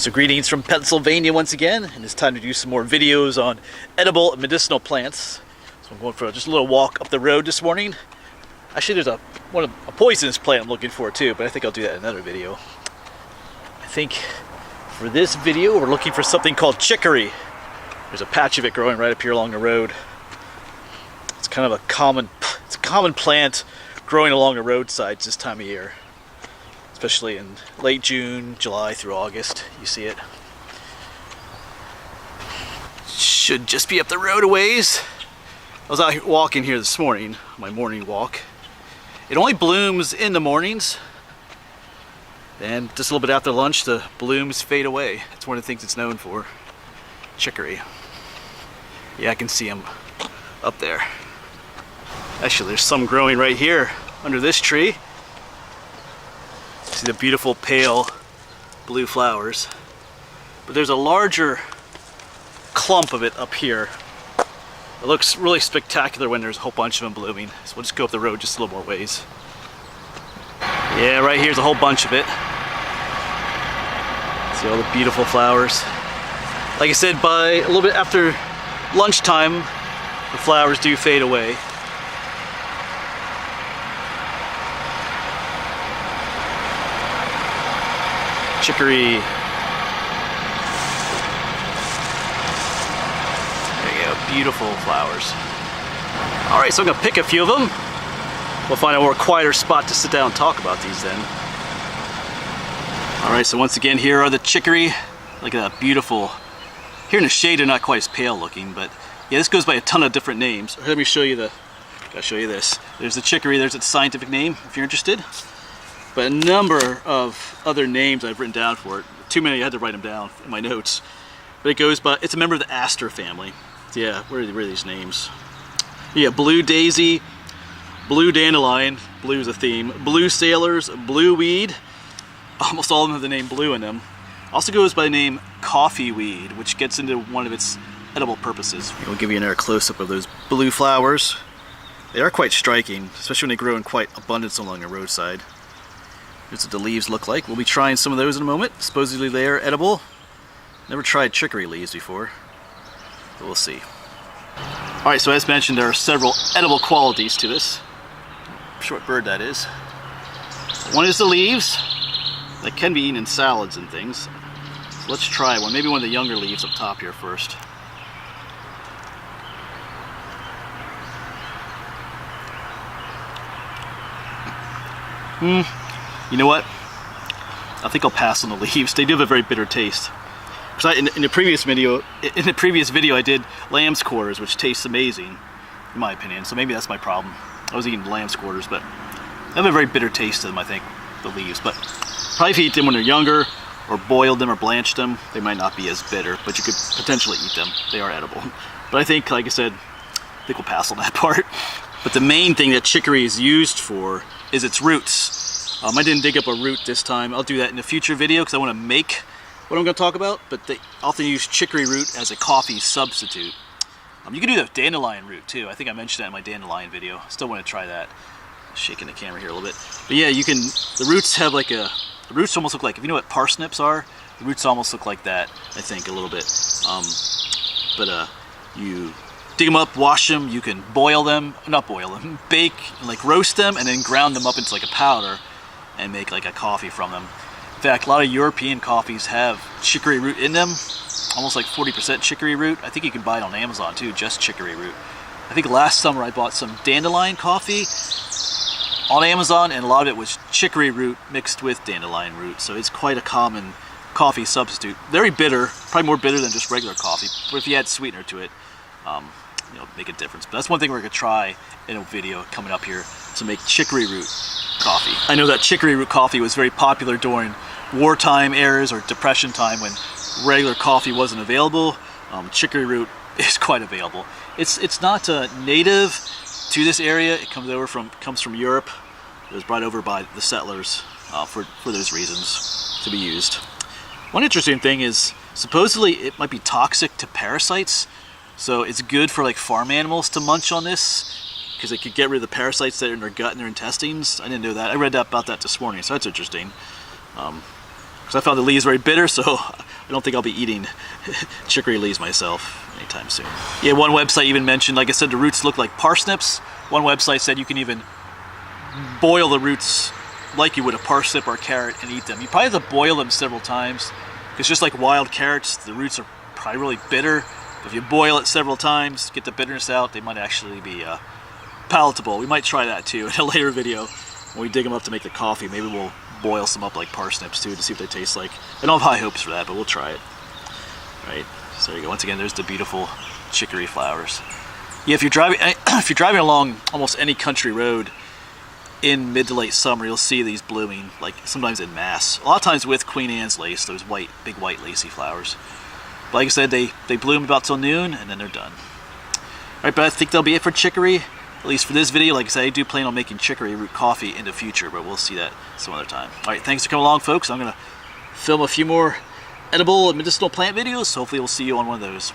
So greetings from Pennsylvania once again, and it's time to do some more videos on edible and medicinal plants. So I'm going for just a little walk up the road this morning. Actually, there's a poisonous plant I'm looking for too, but I think I'll do that in another video. I think for this video we're looking for something called chicory. There's a patch of it growing right up here along the road. It's kind of a common plant growing along the roadsides this time of year. Especially in late June, July through August, you see it. Should just be up the road a ways. I was out here walking here this morning, my morning walk. It only blooms in the mornings, and just a little bit after lunch, the blooms fade away. It's one of the things it's known for. Chicory. Yeah, I can see them up there. Actually, there's some growing right here under this tree. See the beautiful pale blue flowers, but there's a larger clump of it up here. It looks really spectacular when there's a whole bunch of them blooming. So we'll just go up the road just a little more ways. Yeah, right here's a whole bunch of it. See all the beautiful flowers. Like I said, by a little bit after lunchtime, the flowers do fade away. Chicory. There you go, beautiful flowers. Alright, so I'm going to pick a few of them. We'll find a more quieter spot to sit down and talk about these then. Alright, so once again, here are the chicory. Look at that beautiful. Here in the shade, they're not quite as pale looking, but yeah, this goes by a ton of different names. Let me show you I'll show you this. There's the chicory, there's its scientific name, if you're interested. But a number of other names I've written down for it. Too many, I had to write them down in my notes. But it goes by, it's a member of the aster family. Yeah, where are these names? Yeah, blue daisy, blue dandelion, blue is a theme, blue sailors, blue weed. Almost all of them have the name blue in them. Also goes by the name coffee weed, which gets into one of its edible purposes. I'll give you another close-up of those blue flowers. They are quite striking, especially when they grow in quite abundance along the roadside. Here's what the leaves look like. We'll be trying some of those in a moment. Supposedly they are edible. Never tried chicory leaves before, but we'll see. Alright, so as mentioned, there are several edible qualities to this. Short bird, that is. One is the leaves. That can be eaten in salads and things. So let's try one. Maybe one of the younger leaves up top here first. You know what? I think I'll pass on the leaves. They do have a very bitter taste. Because in the previous video, I did lamb's quarters, which tastes amazing, in my opinion. So maybe that's my problem. I was eating lamb's quarters, but they have a very bitter taste to them, I think, the leaves. But probably if you eat them when they're younger, or boiled them or blanched them, they might not be as bitter, but you could potentially eat them. They are edible. But I think, like I said, I think we'll pass on that part. But the main thing that chicory is used for is its roots. I didn't dig up a root this time. I'll do that in a future video because I want to make what I'm going to talk about, but they often use chicory root as a coffee substitute. You can do the dandelion root too. I think I mentioned that in my dandelion video. Still want to try that. Shaking the camera here a little bit. But yeah, you can, the roots have like the roots almost look like, if you know what parsnips are, the roots almost look like that, I think, a little bit. You dig them up, wash them, you can boil them, not boil them, bake, like roast them, and then ground them up into like a powder and make like a coffee from them. In fact, a lot of European coffees have chicory root in them, almost like 40% chicory root. I think you can buy it on Amazon too, just chicory root. I think last summer I bought some dandelion coffee on Amazon, and a lot of it was chicory root mixed with dandelion root, so it's quite a common coffee substitute. Very bitter, probably more bitter than just regular coffee, but if you add sweetener to it, make a difference. But that's one thing we're going to try in a video coming up here, to make chicory root coffee. I know that chicory root coffee was very popular during wartime eras or depression time when regular coffee wasn't available. Chicory root is quite available. It's not native to this area. It comes from Europe. It was brought over by the settlers for those reasons to be used. One interesting thing is supposedly it might be toxic to parasites, so it's good for like farm animals to munch on this because it could get rid of the parasites that are in their gut and their intestines. I didn't know that. I read about that this morning, so that's interesting. Because I found the leaves very bitter, so I don't think I'll be eating chicory leaves myself anytime soon. Yeah, one website even mentioned, like I said, the roots look like parsnips. One website said you can even boil the roots like you would a parsnip or a carrot and eat them. You probably have to boil them several times, because just like wild carrots, the roots are probably really bitter. If you boil it several times, get the bitterness out, they might actually be palatable. We might try that too in a later video when we dig them up to make the coffee. Maybe we'll boil some up like parsnips too to see what they taste like. I don't have high hopes for that, but we'll try it. Right, so there you go. Once again, there's the beautiful chicory flowers. Yeah, if you're driving along almost any country road in mid to late summer, you'll see these blooming, like sometimes in mass. A lot of times with Queen Anne's lace, those white, big white lacy flowers. But like I said, they bloom about till noon and then they're done. Alright, but I think that'll be it for chicory, at least for this video. Like I said, I do plan on making chicory root coffee in the future, but we'll see that some other time. Alright, thanks for coming along, folks. I'm going to film a few more edible and medicinal plant videos, so hopefully we'll see you on one of those.